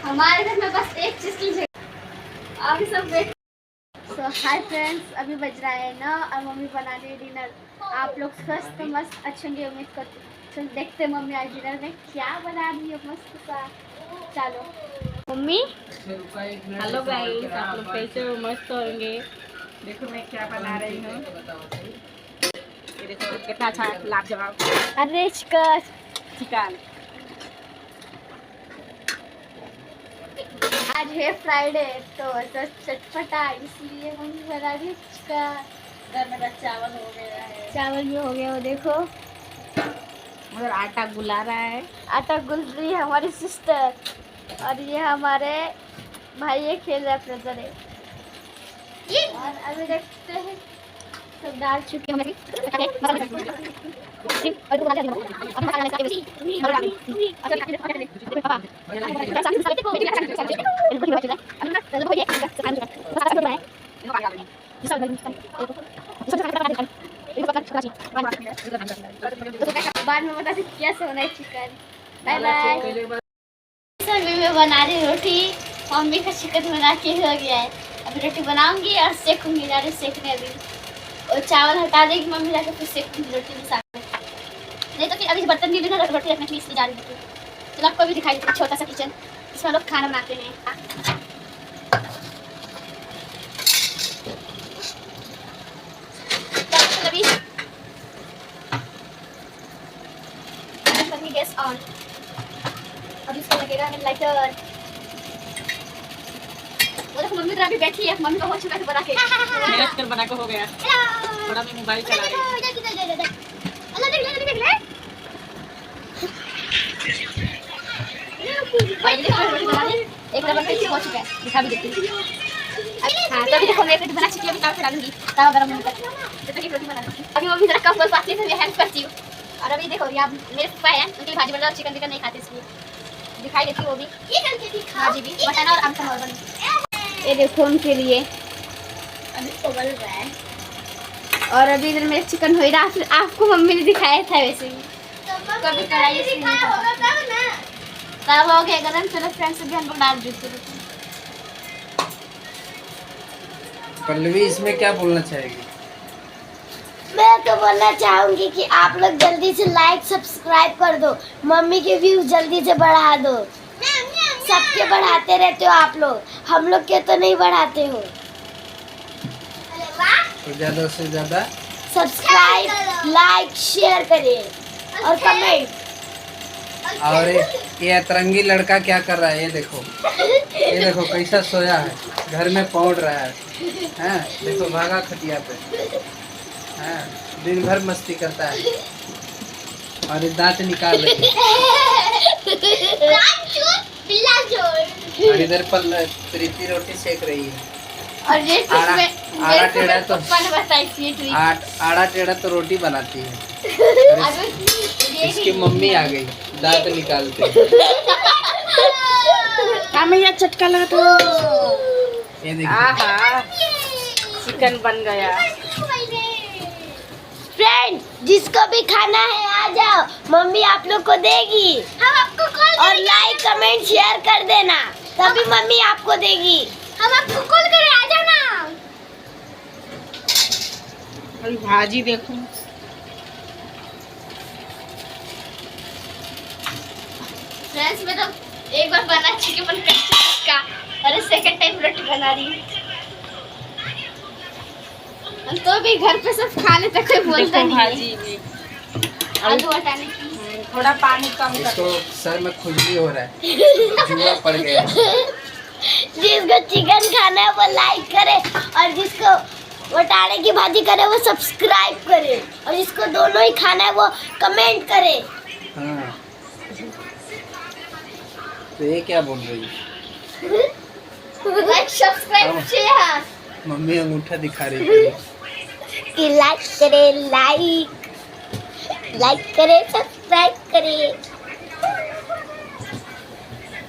हमारे घर में बस एक चीज की आगे सब वेट। सो हाय फ्रेंड्स, अभी बज रहा है ना और मम्मी बना रही है डिनर। आप लोग स्वस्थ मस्त अच्छे होंगे उम्मीद करते। तो देखते हैं मम्मी आज डिनर में क्या बना रही है मस्त सा। चलो मम्मी। हेलो गाइस, आप लोग कैसे हो? मस्त होंगे। देखो मैं क्या बना रही हूँ। ये देखो कितना अच्छा लाजवाब अरे चिकन। आज है फ्राइडे तो चटपटा, इसलिए मम्मी बना रही है चिकन। इधर मेरा चावल हो गया है। चावल भी हो गया, वो देखो। उधर आटा गुला रहा है। आटा गुल रही है हमारी सिस्टर, और ये हमारे भाई ये खेल रहा है ब्रदर है। और अभी देखते हैं सब दाल चुकी हमारी। बाद में बता कैसे होना है चिकन। Bye bye. अभी मैं बना रही रोटी, मम्मी का चिकन बना के हो गया है। अभी रोटी बनाऊंगी और सेकूंगी, जा रही सेकने अभी। और चावल हटा देगी मम्मी, जाकर फिर सेकूंगी रोटी के साथ। नहीं तो फिर अभी बर्तन भी ना रोटी रखने के लिए इसलिए जा रही थी। चलो आपको भी दिखाई देती छोटा सा किचन, इसमें लोग खाना बनाते हैं। अभी गैस ऑन, अब इसको लगेगा हमें लाइटर। वो देखो मम्मी अभी बैठी है, मम्मी को हो चुका है बना के। मेरा चिकन बना के हो गया। थोड़ा मैं मोबाइल चला रही हूँ। एक रबर पे हो चुका है, दिखा भी देती हूँ। हाँ तो अभी देखो मैं रोटी बना चुकी हूँ, अभी ताव चला दूंगी, तावा गरम होने तक जब तक रोटी बना दूंगी। अभी मम्मी जरा कम पाती है तो मैं हेल्प करती हूँ। और अभी देखो यहाँ मेरे पापा हैं, उनकी भाजी बना, चिकन विकन नहीं खाते इसलिए दिखाई देती है वो भी। भाजी भी मटन और आम नॉर्मल। ये देखो उनके लिए अभी उबल रहा है। और अभी इधर मेरे चिकन हो रहा है, आपको मम्मी ने दिखाया था वैसे भी। कभी कढ़ाई तब हो गया गरम। चलो फ्रेंड्स अभी हम लोग डाल देते हैं। पल्लवी इसमें क्या बोलना चाहेगी? मैं तो बोलना चाहूंगी कि आप लोग जल्दी से लाइक सब्सक्राइब कर दो, मम्मी के व्यूज जल्दी से बढ़ा दो। सबके बढ़ाते रहते हो आप लोग, हम लोग के तो नहीं बढ़ाते हो। तो ज्यादा से ज्यादा सब्सक्राइब लाइक शेयर करें और कमेंट। और ये अतरंगी लड़का क्या कर रहा है? ये देखो कैसा सोया है, घर में पौड़ रहा है। हैं देखो भागा खटिया पे। हैं दिन भर मस्ती करता है और ये दांत निकाल रही है। और इधर पर प्रीति रोटी सेक रही है। और ये आड़ा टेढ़ा तो आड़ा टेढ़ा तो रोटी बनाती है। इसकी मम्मी आ गई दांत निकालते। ये चटका लगा तो ये देखिए आहा चिकन बन गया। फ्रेंड जिसको भी खाना है आ जाओ, मम्मी आप लोग को देगी। हम आपको कॉल और लाइक कमेंट शेयर कर देना, तभी मम्मी आपको देगी। हम आपको कॉल करें, आ जाओ ना। अभी भाजी देखो। फ्रेंड्स मैं तो एक बार बना चिकन का, अरे सेकंड टाइम रोटी बना रही हूँ। तो भी घर पे सब खा लेते, कोई बोलता नहीं भाजी है। में आलू हटाने की थोड़ा पानी कम कर। इसको सर में खुजली हो रहा है, जुआ पड़ गया। जिसको चिकन खाना है वो लाइक करे, और जिसको वटाने की भाजी करे वो सब्सक्राइब करे, और जिसको दोनों ही खाना है वो कमेंट करे। हाँ तो ये क्या बोल रही है? Like subscribe share. मम्मी अंगूठा दिखा रही है कि लाइक करे, लाइक करे, सब्सक्राइब करे।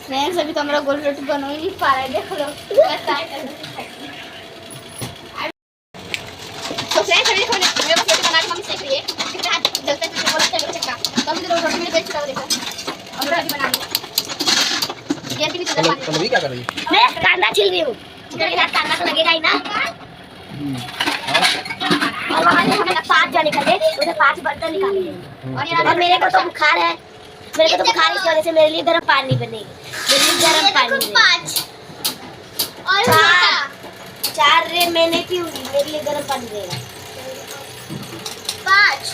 फ्रेंड्स अभी तो हमारा गोल रोटी बन ही नहीं पा रहा है, देख लो। तो फ्रेंड्स अभी देखो मेरे पास रोटी बना के मम्मी सेक रही है, कितना हाथ जलता है तो बोलते हैं चक्का। तो अभी तो रोटी मेरे बेच रहा हूं, देखो अब रोटी बना ली। भी चलो चलो भी क्या कर रही है? मैं कांदा छील रही हूँ। चिकन के साथ कांदा तो लगेगा ही ना। और वहाँ से हमें 5 जने निकले, उधर 5 बर्तन निकाले हैं। और मेरे को तो बुखार है, मेरे को तो बुखार इस वजह से मेरे लिए गर्म पानी बनेगी। मेरे लिए गर्म पानी 5 और 4 रे मैंने पीऊंगी, मेरे लिए गर्म पानी देगा 5।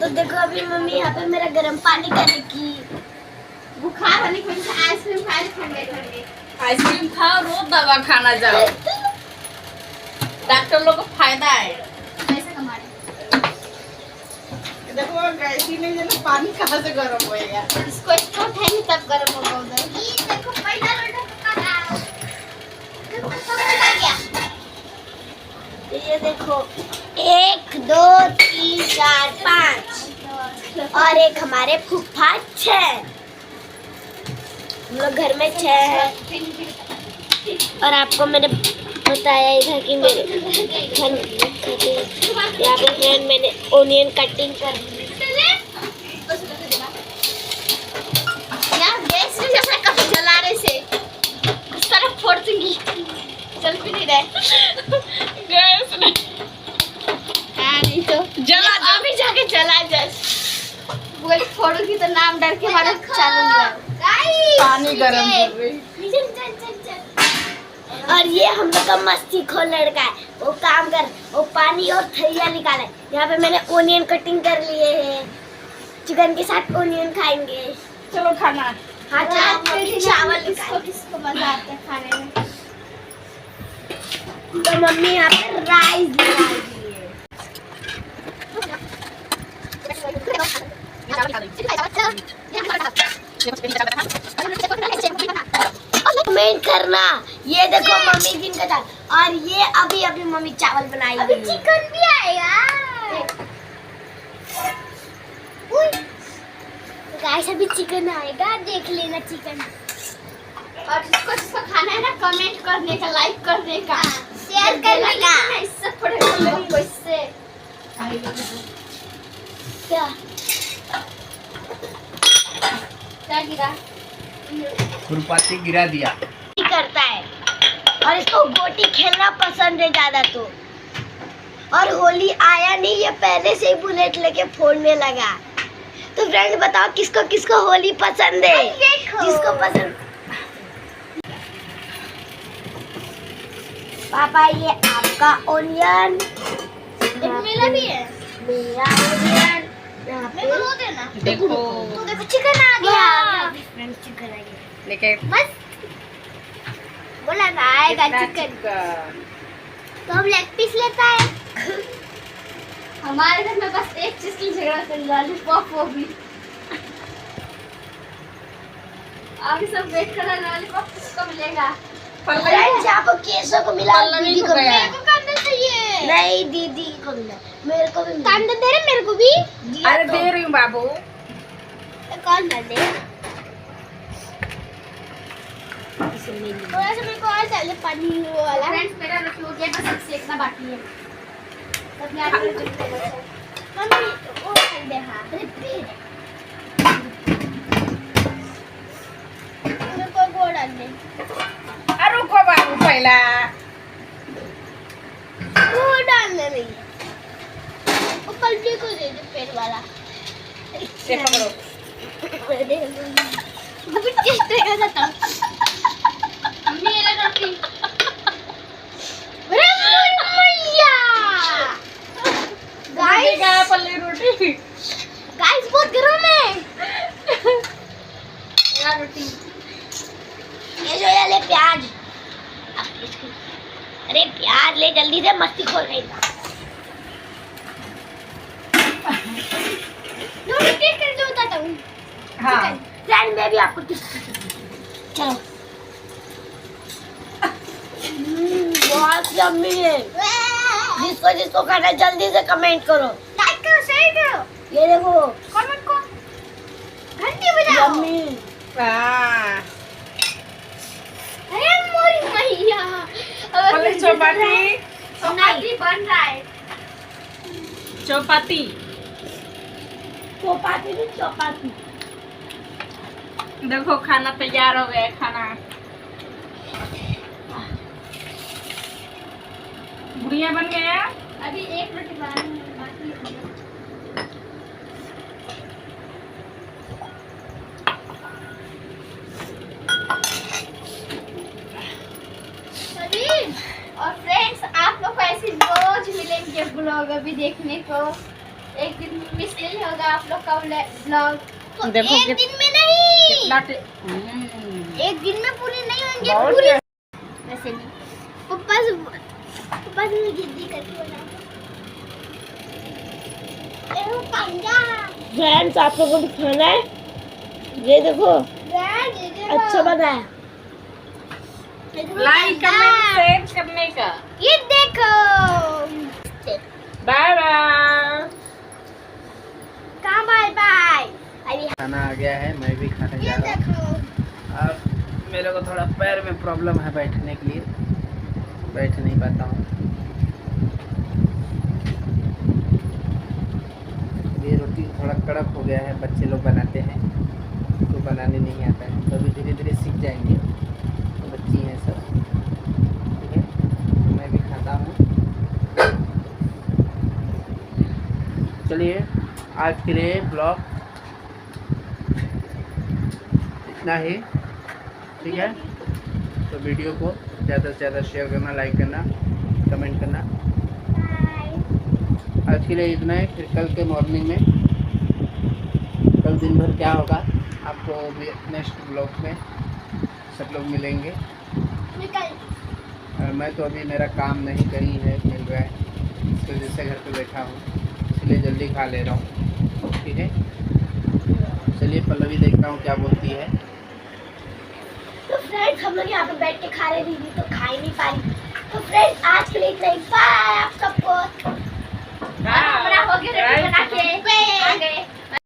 तो देखो अभी मम्मी यहाँ पे मेरा गर्म पानी करेगी। बुखार होने की वजह से आइसक्रीम खाए ठंडे ठंडे। आइसक्रीम खाओ, रोज दवा खाना जाओ, डॉक्टर लोग को फायदा है। पैसे कमा रहे देखो गैस ही नहीं है ना, पानी कहाँ से गर्म होएगा? इसको स्टोव है नहीं तब गर्म होगा उधर। ये देखो पहला लोटा पका गया। ये देखो 1 2 3 4 5 और एक हमारे फूफा 6। हम लोग घर में 6 है। और आपको मैंने बताया इधर कि मेरे यहाँ पे फ्रेंड मैंने ओनियन कटिंग कर दी। यार गैस में जैसे कभी जलाने से इस तरह फोड़ दूंगी। चल भी नहीं रहे। गैस ने नहीं तो जला अभी जाके जला जस्ट बोली फोड़ूंगी तो नाम डर के हमारा चलूंगा। पानी गर्म कर रही। और ये हम लोग का मस्ती खो लड़का है, वो काम कर, वो पानी और थैलिया निकाला है। यहाँ पे मैंने ओनियन कटिंग कर लिए हैं, चिकन के साथ ओनियन खाएंगे। चलो खाना। हाँ चावल किसको मजा आता है खाने में। तो मम्मी यहाँ पे राइस बना रही है। कमेंट करना। ये देखो मम्मी दिन का चावल, और ये अभी अभी मम्मी चावल बनाई। अभी चिकन भी आएगा। गाइस अभी चिकन आएगा, देख लेना चिकन। और जिसको खाना है ना कमेंट करने का, लाइक करने का, शेयर करने का। इससे थोड़े लोगों को इससे क्या क्या गिरा खुरपाती गिरा दिया। करता है और इसको गोटी खेलना पसंद है ज्यादा। तो और होली आया नहीं, ये पहले से ही बुलेट लेके फोड़ने लगा। तो फ्रेंड बताओ किसको किसको होली पसंद है? जिसको पसंद। पापा ये आपका ओनियन, मेरा भी है। मेरा ओनियन यहाँ पे। मेरे को दो देना। देखो तो देखो चिकन आ गया। फ्रेंड चिकन आ गया। लेके बस बोला ना आएगा चिकन। तो हम लेग पीस लेता है। हमारे घर में बस एक चीज की झगड़ा चल रहा है, लॉलीपॉप। वो भी अभी सब वेट कर रहे हैं, लॉलीपॉप किसको मिलेगा। फ्रेंड्स आपको केसो को मिला, दीदी को मिला। मेरे को कांदा चाहिए। नहीं दीदी को मिला, मेरे को भी मिला। कांदा दे रहे मेरे को भी। अरे दे रही हूँ बाबू। कौन ना दे। थोड़ा सा मेरे को और चाहिए पानी वाला। फ्रेंड्स मेरा रोटी हो गया, बस अब सेकना बाकी है। तब यार मम्मी वो कर दे। हाँ रिपीट मेरे को वो डाल दे। अरे रुको बाबू पहला। वो डालने नहीं, वो पलटी को दे दे पेट वाला। ये पकड़ो। अभी टेस्ट कर जाता हूँ। मम्मी ये लगा रोटी। अरे मैया गाइस का पल्ले रोटी। गाइस बहुत गरम है यार रोटी। ये जो ये ले प्याज। अरे प्याज ले जल्दी से, मस्ती खोल रही है। रोटी टेस्ट करके बताता हूँ। हाँ फ्रेंड मैं भी आपको टिप्स चलो। बहुत यम्मी है। जिसको जिसको खाना है जल्दी से कमेंट करो, लाइक करो, शेयर करो, ये देखो कमेंट को घंटी बजाओ। यम्मी। हाँ अरे मोरी मैया पल्ले चौपाटी। चपाती बन रहा है। चौपाती चौपाती नहीं चौपाती। देखो खाना तैयार हो गया है, खाना गुड़िया बन गया। अभी एक रोटी बनानी बाकी है। और फ्रेंड्स आप लोग को ऐसे रोज मिलेंगे ब्लॉग अभी देखने को। एक दिन मिस नहीं होगा आप लोग का ब्लॉग। तो देखो एक दिन में नहीं, कितना एक दिन में पूरे नहीं होंगे बहुत पूरे। है। वैसे नहीं पप्पा से जिद्दी करके बना। फ्रेंड्स आप लोगों को खाना है, ये देखो अच्छा बना है। लाइक कमेंट शेयर करने का। ये देखो बाय बाय। कहाँ बाय बाय। खाना आ गया है, मैं भी खाने जा रहा हूँ। अब मेरे को थोड़ा पैर में प्रॉब्लम है, बैठने के लिए बैठ नहीं पाता हूँ। ये रोटी थोड़ा कड़क हो गया है, बच्चे लोग बनाते हैं तो बनाने नहीं आता है, तो अभी धीरे धीरे सीख जाएंगे। तो बच्ची हैं सब, ठीक है, तो मैं भी खाता हूँ। चलिए आज के लिए ब्लॉग इतना ही, ठीक है। तो वीडियो को ज़्यादा से ज़्यादा शेयर करना, लाइक करना, कमेंट करना। आज के लिए इतना है, फिर कल के मॉर्निंग में, कल दिन भर क्या होगा आपको नेक्स्ट ब्लॉग में सब लोग मिलेंगे। और मैं तो अभी मेरा काम नहीं कहीं है, मिल रहा है, इस वजह से घर पे बैठा हूँ, इसलिए जल्दी खा ले रहा हूँ, ठीक है। चलिए पल्लवी देखता हूँ क्या बोलती है। तो फ्रेंड्स हम लोग यहाँ पे बैठ के खा रहे थे तो खा ही नहीं पाई। तो फ्रेंड्स आज के लिए इतना ही, बाय आप सबको। हमारा हो गया रोटी बना के आ गए।